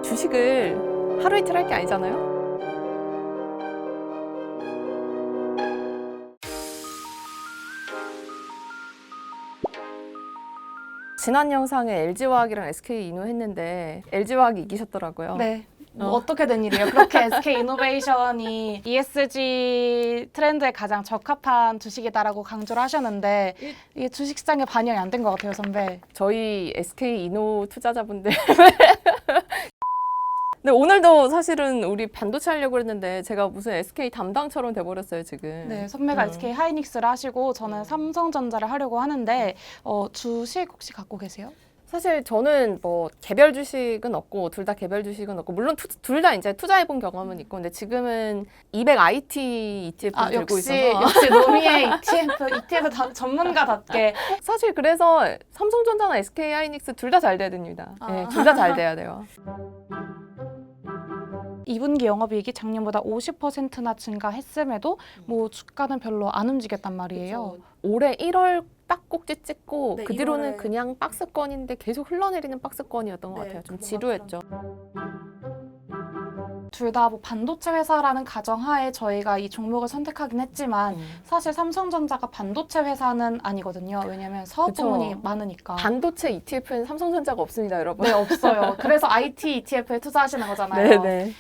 주식을 하루 이틀 할 게 아니잖아요. 지난 영상에 LG화학이랑 SK이노 했는데 LG화학이 이기셨더라고요. 네. 뭐 어떻게 된 일이에요? 그렇게 SK이노베이션이 ESG 트렌드에 가장 적합한 주식이다라고 강조를 하셨는데 이게 주식시장에 반영이 안 된 것 같아요, 선배. 저희 SK이노 투자자분들 근데 오늘도 사실은 우리 반도체 하려고 했는데 제가 무슨 SK 담당처럼 돼버렸어요, 지금. 네, 선배가 SK 하이닉스를 하시고 저는 삼성전자를 하려고 하는데 주식 혹시 갖고 계세요? 사실 저는 뭐 개별 주식은 없고 둘 다 개별 주식은 없고 물론 둘 다 이제 투자해본 경험은 있고 근데 지금은 200 IT ETF를 들고 있어서 역시 노미의 ETF 전문가답게 사실 그래서 삼성전자나 SK 하이닉스 둘 다 잘 돼야 됩니다. 네, 둘 다 잘 돼야 돼요. 2분기 영업이익이 작년보다 50%나 증가했음에도 뭐 주가는 별로 안 움직였단 말이에요. 그쵸. 올해 1월 딱 꼭지 찍고 네, 그 뒤로는 2월에. 그냥 박스권인데 계속 흘러내리는 박스권이었던 것 네, 같아요. 좀 그거 지루했죠. 둘 다 뭐 반도체 회사라는 가정하에 저희가 이 종목을 선택하긴 했지만 사실 삼성전자가 반도체 회사는 아니거든요. 왜냐하면 사업 그쵸. 부문이 많으니까. 반도체 ETF는 삼성전자가 없습니다, 여러분. 네, 없어요. 그래서 IT ETF에 투자하시는 거잖아요. 네네.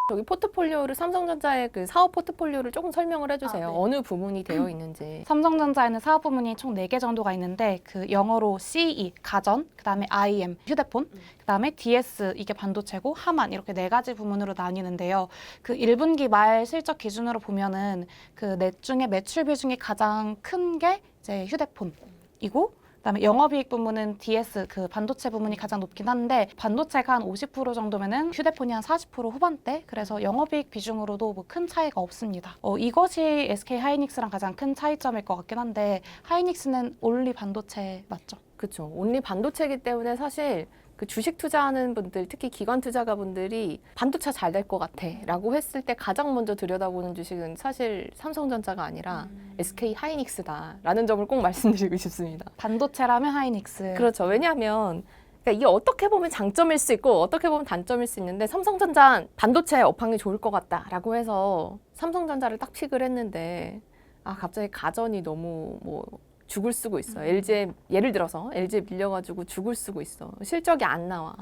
저기 포트폴리오를 삼성전자의 그 사업 포트폴리오를 조금 설명을 해주세요. 아, 네. 어느 부문이 되어 있는지. 삼성전자에는 사업 부문이 총 4개 정도가 있는데 그 영어로 CE, 가전, 그다음에 IM, 휴대폰, 그다음에 DS, 이게 반도체고 하만 이렇게 4가지 부문으로 나뉘는데요. 그 1분기 말 실적 기준으로 보면은 그 넷 중에 매출 비중이 가장 큰 게 이제 휴대폰이고 그다음에 영업이익 부문은 DS, 그 반도체 부문이 가장 높긴 한데 반도체가 한 50% 정도면은 휴대폰이 한 40% 후반대. 그래서 영업이익 비중으로도 뭐 큰 차이가 없습니다. 이것이 SK 하이닉스랑 가장 큰 차이점일 것 같긴 한데 하이닉스는 온리 반도체 맞죠? 그렇죠. 온리 반도체이기 때문에 사실 그 주식 투자하는 분들, 특히 기관 투자가분들이 반도체 잘 될 것 같아 라고 했을 때 가장 먼저 들여다보는 주식은 사실 삼성전자가 아니라 SK 하이닉스다라는 점을 꼭 말씀드리고 싶습니다. 반도체라면 하이닉스. 그렇죠. 왜냐하면 그러니까 이게 어떻게 보면 장점일 수 있고 어떻게 보면 단점일 수 있는데 삼성전자 반도체 업황이 좋을 것 같다라고 해서 삼성전자를 딱 픽을 했는데 갑자기 가전이 너무 뭐 죽을 쓰고 있어. LG에 예를 들어서 LG에 밀려가지고 죽을 쓰고 있어. 실적이 안 나와.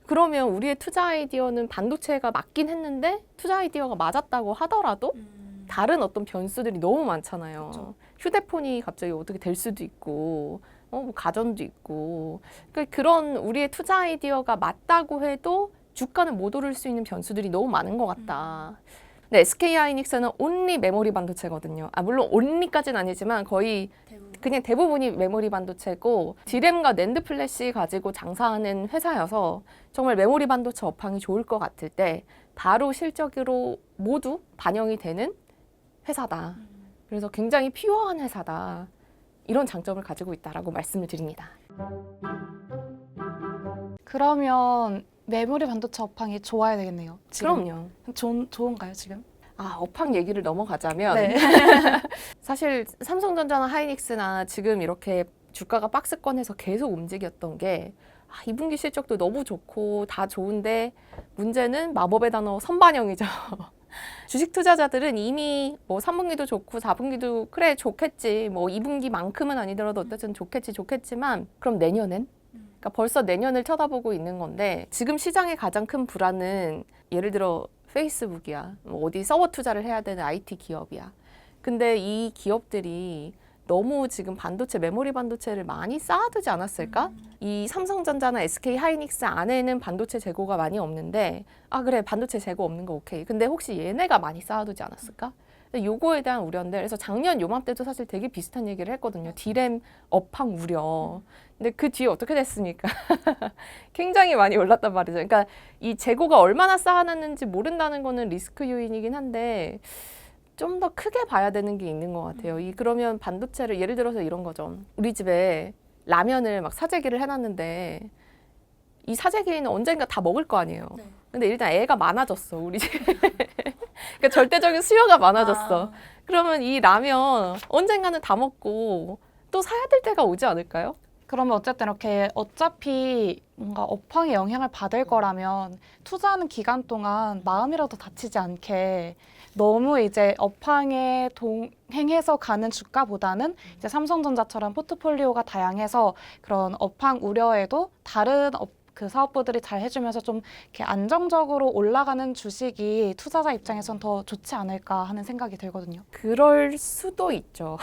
그러면 우리의 투자 아이디어는 반도체가 맞긴 했는데 투자 아이디어가 맞았다고 하더라도 다른 어떤 변수들이 너무 많잖아요. 그쵸. 휴대폰이 갑자기 어떻게 될 수도 있고, 뭐 가전도 있고. 그러니까 그런 우리의 투자 아이디어가 맞다고 해도 주가는 못 오를 수 있는 변수들이 너무 많은 것 같다. 근데 SK 하이닉스는 온리 메모리 반도체거든요. 물론 온리까지는 아니지만 거의 그냥 대부분이 메모리 반도체고 디램과 낸드 플래시 가지고 장사하는 회사여서 정말 메모리 반도체 업황이 좋을 것 같을 때 바로 실적으로 모두 반영이 되는 회사다. 그래서 굉장히 퓨어한 회사다. 이런 장점을 가지고 있다라고 말씀을 드립니다. 그러면 메모리 반도체 업황이 좋아야 되겠네요. 지금. 그럼요. 좋은가요, 지금? 업황 얘기를 넘어가자면 네. 사실 삼성전자나 하이닉스나 지금 이렇게 주가가 박스권에서 계속 움직였던 게 2분기 실적도 너무 좋고 다 좋은데 문제는 마법의 단어 선반영이죠. 주식 투자자들은 이미 뭐 3분기도 좋고 4분기도 그래 좋겠지 뭐 2분기만큼은 아니더라도 어쨌든 좋겠지만 그럼 내년엔? 그러니까 벌써 내년을 쳐다보고 있는 건데 지금 시장의 가장 큰 불안은 예를 들어 페이스북이야. 뭐 어디 서버 투자를 해야 되는 IT 기업이야. 근데 이 기업들이 너무 지금 반도체, 메모리 반도체를 많이 쌓아두지 않았을까? 이 삼성전자나 SK 하이닉스 안에는 반도체 재고가 많이 없는데 그래 반도체 재고 없는 거 오케이. 근데 혹시 얘네가 많이 쌓아두지 않았을까? 요거에 대한 우려인데 그래서 작년 요맘때도 사실 되게 비슷한 얘기를 했거든요. 디램 업황 우려. 근데 그 뒤에 어떻게 됐습니까? 굉장히 많이 올랐단 말이죠. 그러니까 이 재고가 얼마나 쌓아놨는지 모른다는 거는 리스크 요인이긴 한데 좀 더 크게 봐야 되는 게 있는 것 같아요. 그러면 반도체를 예를 들어서 이런 거죠. 우리 집에 라면을 막 사재기를 해놨는데 이 사재기는 언젠가 다 먹을 거 아니에요. 네. 근데 일단 애가 많아졌어, 우리 집에. 그러니까 절대적인 수요가 많아졌어. 그러면 이 라면 언젠가는 다 먹고 또 사야 될 때가 오지 않을까요? 그러면 어쨌든 이렇게 어차피 뭔가 업황에 영향을 받을 거라면 투자하는 기간 동안 마음이라도 다치지 않게 너무 이제 업황에 동행해서 가는 주가보다는 이제 삼성전자처럼 포트폴리오가 다양해서 그런 업황 우려에도 다른 그 사업부들이 잘 해주면서 좀 이렇게 안정적으로 올라가는 주식이 투자자 입장에선 더 좋지 않을까 하는 생각이 들거든요. 그럴 수도 있죠.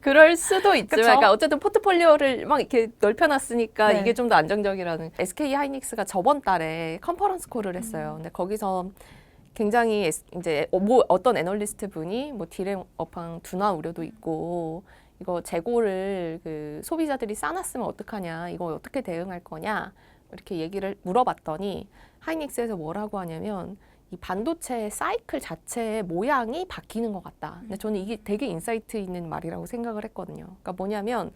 그럴 수도 있지만, 그쵸? 그러니까 어쨌든 포트폴리오를 막 이렇게 넓혀놨으니까 네. 이게 좀 더 안정적이라는. SK 하이닉스가 저번 달에 컨퍼런스 콜을 했어요. 근데 거기서 굉장히 이제 뭐 어떤 애널리스트 분이 뭐 디램 업황 둔화 우려도 있고 이거 재고를 그 소비자들이 싸놨으면 어떡하냐, 이거 어떻게 대응할 거냐 이렇게 얘기를 물어봤더니 하이닉스에서 뭐라고 하냐면 이 반도체 사이클 자체의 모양이 바뀌는 것 같다. 근데 저는 이게 되게 인사이트 있는 말이라고 생각을 했거든요. 그러니까 뭐냐면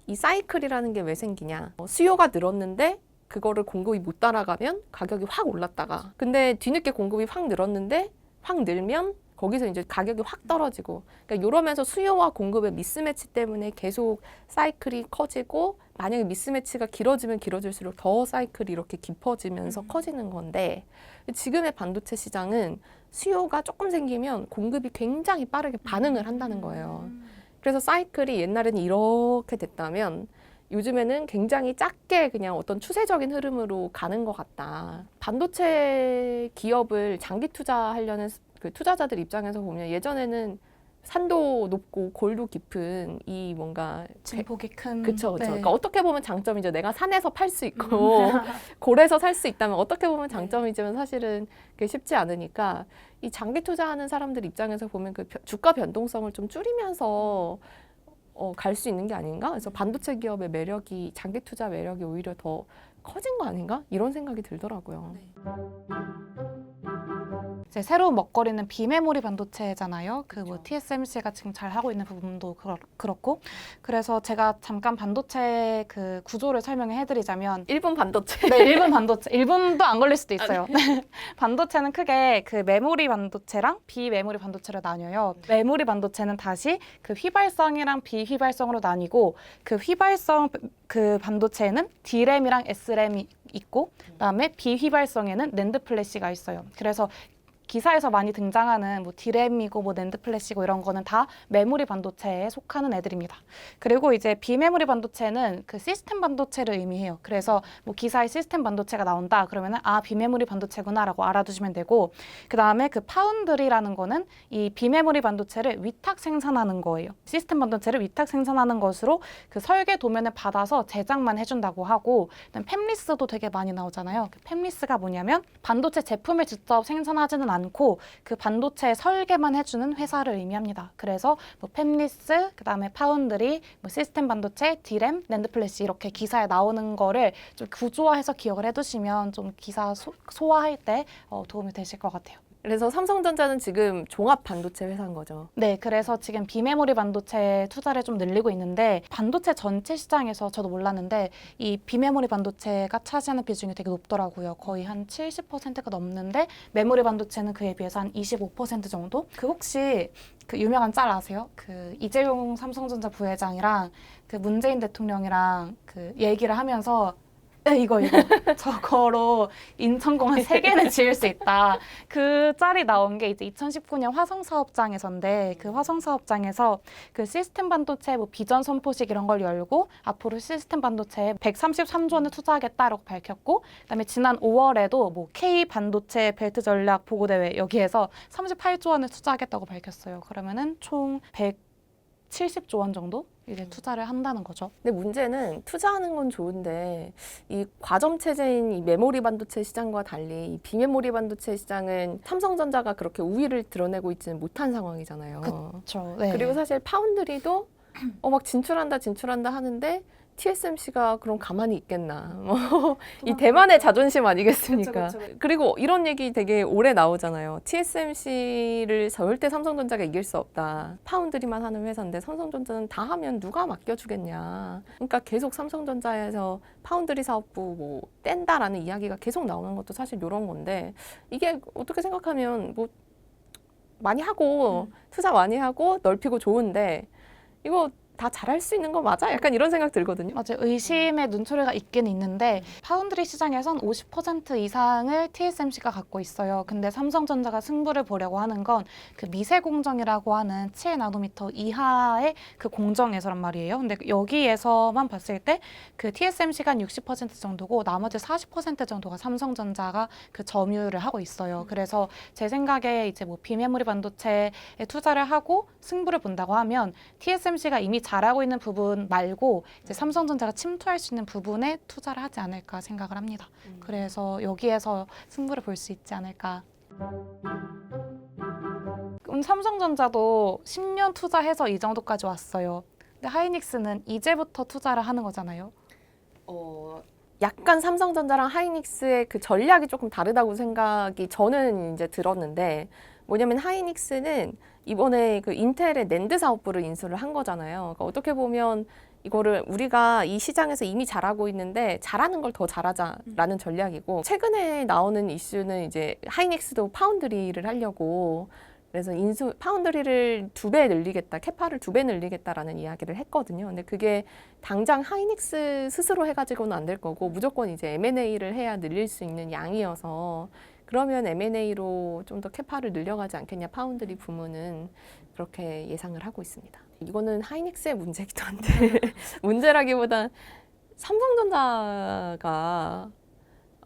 이 사이클이라는 게 왜 생기냐. 수요가 늘었는데 그거를 공급이 못 따라가면 가격이 확 올랐다가 근데 뒤늦게 공급이 확 늘었는데 확 늘면 거기서 이제 가격이 확 떨어지고 그러니까 이러면서 수요와 공급의 미스매치 때문에 계속 사이클이 커지고 만약에 미스매치가 길어지면 길어질수록 더 사이클이 이렇게 깊어지면서 커지는 건데 지금의 반도체 시장은 수요가 조금 생기면 공급이 굉장히 빠르게 반응을 한다는 거예요. 그래서 사이클이 옛날에는 이렇게 됐다면 요즘에는 굉장히 작게 그냥 어떤 추세적인 흐름으로 가는 것 같다. 반도체 기업을 장기 투자하려는 그 투자자들 입장에서 보면 예전에는 산도 높고 골도 깊은 이 뭔가 진폭이 큰. 그쵸. 네. 그러니까 어떻게 보면 장점이죠. 내가 산에서 팔 수 있고 골에서 살 수 있다면 어떻게 보면 장점이지만 사실은 그게 쉽지 않으니까 이 장기 투자하는 사람들 입장에서 보면 그 주가 변동성을 좀 줄이면서 갈 수 있는 게 아닌가? 그래서 반도체 기업의 매력이 장기 투자 매력이 오히려 더 커진 거 아닌가? 이런 생각이 들더라고요. 이제 새로운 먹거리는 비메모리 반도체잖아요. 그 뭐 TSMC가 지금 잘 하고 있는 부분도 그렇고. 그래서 제가 잠깐 반도체 그 구조를 설명을 해드리자면 1분 반도체. 네, 1분 반도체. 1분도 안 걸릴 수도 있어요. 반도체는 크게 그 메모리 반도체랑 비메모리 반도체로 나뉘어요. 메모리 반도체는 다시 그 휘발성이랑 비휘발성으로 나뉘고 그 휘발성 그 반도체에는 D램이랑 S램이 있고 그다음에 비휘발성에는 낸드 플래시가 있어요. 그래서 기사에서 많이 등장하는 뭐 디램이고 뭐 낸드 플래시고 이런 거는 다 메모리 반도체에 속하는 애들입니다. 그리고 이제 비메모리 반도체는 그 시스템 반도체를 의미해요. 그래서 뭐 기사에 시스템 반도체가 나온다 그러면은 아 비메모리 반도체구나라고 알아두시면 되고 그 다음에 그 파운드리라는 거는 이 비메모리 반도체를 위탁 생산하는 거예요. 시스템 반도체를 위탁 생산하는 것으로 그 설계 도면을 받아서 제작만 해준다고 하고 그다음 팹리스도 되게 많이 나오잖아요. 그 팹리스가 뭐냐면 반도체 제품을 직접 생산하지는 않고 그 반도체 설계만 해주는 회사를 의미합니다. 그래서 뭐 팹리스, 그다음에 파운드리, 뭐 시스템 반도체, 디램, 낸드 플래시 이렇게 기사에 나오는 거를 좀 구조화해서 기억을 해두시면 좀 기사 소화할 때 도움이 되실 것 같아요. 그래서 삼성전자는 지금 종합 반도체 회사인 거죠. 네, 그래서 지금 비메모리 반도체 투자를 좀 늘리고 있는데 반도체 전체 시장에서 저도 몰랐는데 이 비메모리 반도체가 차지하는 비중이 되게 높더라고요. 거의 한 70%가 넘는데 메모리 반도체는 그에 비해서 한 25% 정도? 그 혹시 그 유명한 짤 아세요? 그 이재용 삼성전자 부회장이랑 그 문재인 대통령이랑 그 얘기를 하면서 이거 저거로 인천공항 3개는 지을 수 있다. 그 짤이 나온 게 이제 2019년 화성사업장에서인데 그 화성사업장에서 그 시스템 반도체 뭐 비전 선포식 이런 걸 열고 앞으로 시스템 반도체에 133조 원을 투자하겠다라고 밝혔고 그다음에 지난 5월에도 뭐 K 반도체 벨트 전략 보고대회 여기에서 38조 원을 투자하겠다고 밝혔어요. 그러면은 총 170조 원 정도 이제 투자를 한다는 거죠. 근데 문제는 투자하는 건 좋은데 이 과점 체제인 이 메모리 반도체 시장과 달리 이 비메모리 반도체 시장은 삼성전자가 그렇게 우위를 드러내고 있지는 못한 상황이잖아요. 그렇죠. 네. 그리고 사실 파운드리도 막 진출한다 하는데 TSMC가 그럼 가만히 있겠나. 이 대만의 자존심 아니겠습니까? 그쵸. 그리고 이런 얘기 되게 오래 나오잖아요. TSMC를 절대 삼성전자가 이길 수 없다. 파운드리만 하는 회사인데 삼성전자는 다 하면 누가 맡겨주겠냐. 그러니까 계속 삼성전자에서 파운드리 사업부 뭐 뗀다라는 이야기가 계속 나오는 것도 사실 이런 건데 이게 어떻게 생각하면 뭐 많이 하고 투자 많이 하고 넓히고 좋은데 이거 다 잘할 수 있는 거 맞아? 약간 이런 생각 들거든요. 맞아요. 의심의 눈초리가 있긴 있는데 파운드리 시장에선 50% 이상을 TSMC가 갖고 있어요. 근데 삼성전자가 승부를 보려고 하는 건 그 미세 공정이라고 하는 7나노미터 이하의 그 공정에서란 말이에요. 근데 여기에서만 봤을 때 그 TSMC가 한 60% 정도고 나머지 40% 정도가 삼성전자가 그 점유를 하고 있어요. 그래서 제 생각에 이제 뭐 비메모리 반도체에 투자를 하고 승부를 본다고 하면 TSMC가 이미 잘하고 있는 부분 말고 이제 삼성전자가 침투할 수 있는 부분에 투자를 하지 않을까 생각을 합니다. 그래서 여기에서 승부를 볼 수 있지 않을까. 그럼 삼성전자도 10년 투자해서 이 정도까지 왔어요. 근데 하이닉스는 이제부터 투자를 하는 거잖아요. 약간 삼성전자랑 하이닉스의 그 전략이 조금 다르다고 생각이 저는 이제 들었는데, 뭐냐면 하이닉스는 이번에 그 인텔의 낸드 사업부를 인수를 한 거잖아요. 그러니까 어떻게 보면 이거를 우리가 이 시장에서 이미 잘하고 있는데 잘하는 걸 더 잘하자라는 전략이고, 최근에 나오는 이슈는 이제 하이닉스도 파운드리를 하려고, 그래서 파운드리를 2배 늘리겠다, 캐파를 2배 늘리겠다라는 이야기를 했거든요. 근데 그게 당장 하이닉스 스스로 해가지고는 안 될 거고, 무조건 이제 M&A를 해야 늘릴 수 있는 양이어서, 그러면 M&A로 좀 더 캐파를 늘려가지 않겠냐, 파운드리 부문은 그렇게 예상을 하고 있습니다. 이거는 하이닉스의 문제기도 한데 문제라기보단 삼성전자가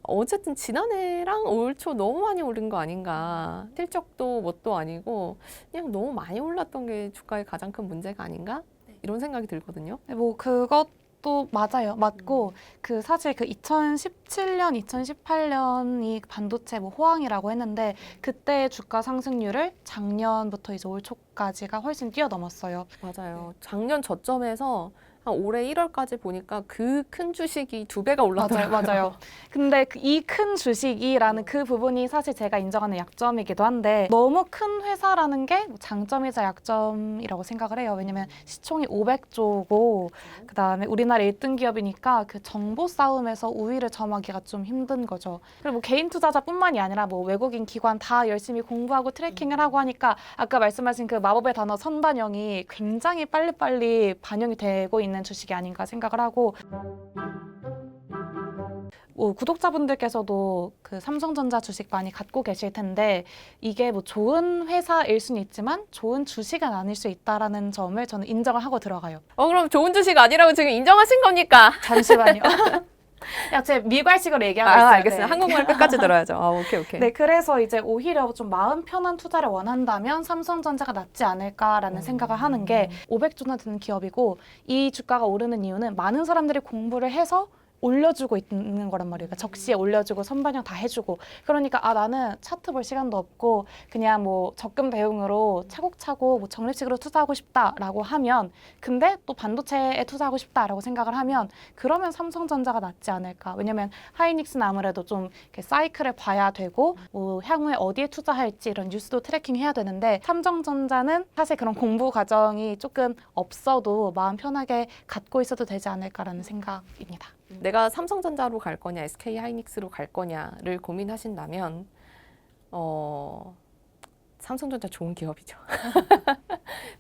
어쨌든 지난해랑 올 초 너무 많이 오른 거 아닌가. 실적도 뭣도 아니고 그냥 너무 많이 올랐던 게 주가의 가장 큰 문제가 아닌가? 이런 생각이 들거든요. 뭐 그것도 맞아요. 맞고 그 사실 그 2017년, 2018년이 반도체 뭐 호황이라고 했는데 그때 주가 상승률을 작년부터 이제 올 초까지가 훨씬 뛰어넘었어요. 맞아요. 작년 저점에서 한 올해 1월까지 보니까 그 큰 주식이 2배가 올랐더라고요. 맞아요. 근데 이 큰 주식이라는 그 부분이 사실 제가 인정하는 약점이기도 한데 너무 큰 회사라는 게 장점이자 약점이라고 생각을 해요. 왜냐면 시총이 500조고 그다음에 우리나라 1등 기업이니까 그 정보 싸움에서 우위를 점하기가 좀 힘든 거죠. 그리고 뭐 개인 투자자뿐만이 아니라 뭐 외국인 기관 다 열심히 공부하고 트래킹을 하고 하니까 아까 말씀하신 그 마법의 단어 선반영이 굉장히 빨리빨리 반영이 되고 있는 주식이 아닌가 생각을 하고 구독자분들께서도 그 삼성전자 주식 많이 갖고 계실 텐데 이게 뭐 좋은 회사일 수는 있지만 좋은 주식은 아닐 수 있다라는 점을 저는 인정을 하고 들어가요. 그럼 좋은 주식 아니라고 지금 인정하신 겁니까? 잠시만요. 야, 제 미괄식으로 얘기하고 있어요. 알겠어요. 네. 한국말 끝까지 들어야죠. 오케이. 네, 그래서 이제 오히려 좀 마음 편한 투자를 원한다면 삼성전자가 낫지 않을까라는 생각을 하는 게 500조나 되는 기업이고 이 주가가 오르는 이유는 많은 사람들이 공부를 해서 올려주고 있는 거란 말이에요. 그러니까 적시에 올려주고 선반영 다 해주고 그러니까 나는 차트 볼 시간도 없고 그냥 뭐 적금 대용으로 차곡차곡 뭐 적립식으로 투자하고 싶다라고 하면 근데 또 반도체에 투자하고 싶다라고 생각을 하면 그러면 삼성전자가 낫지 않을까. 왜냐면 하이닉스는 아무래도 좀 이렇게 사이클을 봐야 되고 뭐 향후에 어디에 투자할지 이런 뉴스도 트래킹해야 되는데 삼성전자는 사실 그런 공부 과정이 조금 없어도 마음 편하게 갖고 있어도 되지 않을까라는 생각입니다. 내가 삼성전자로 갈 거냐, SK 하이닉스로 갈 거냐를 고민하신다면 삼성전자 좋은 기업이죠.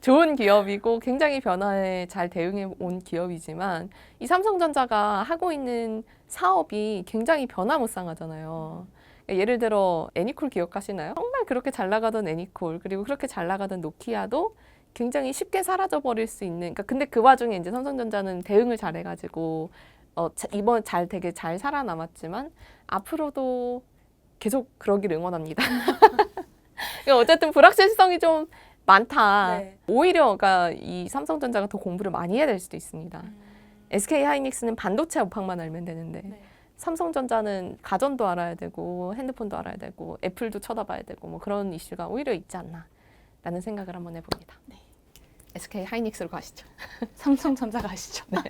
좋은 기업이고 굉장히 변화에 잘 대응해 온 기업이지만 이 삼성전자가 하고 있는 사업이 굉장히 변화무쌍하잖아요. 예를 들어 애니콜 기억하시나요? 정말 그렇게 잘 나가던 애니콜 그리고 그렇게 잘 나가던 노키아도 굉장히 쉽게 사라져 버릴 수 있는. 그러니까 근데 그 와중에 이제 삼성전자는 대응을 잘 해가지고 이번 되게 잘 살아남았지만 앞으로도 계속 그러길 응원합니다. 어쨌든 불확실성이 좀 많다. 네. 오히려 그러니까 이 삼성전자가 더 공부를 많이 해야 될 수도 있습니다. SK 하이닉스는 반도체 업황만 알면 되는데 삼성전자는 가전도 알아야 되고 핸드폰도 알아야 되고 애플도 쳐다봐야 되고 뭐 그런 이슈가 오히려 있지 않나라는 생각을 한번 해봅니다. SK 하이닉스로 가시죠. 삼성전자 가시죠. 네.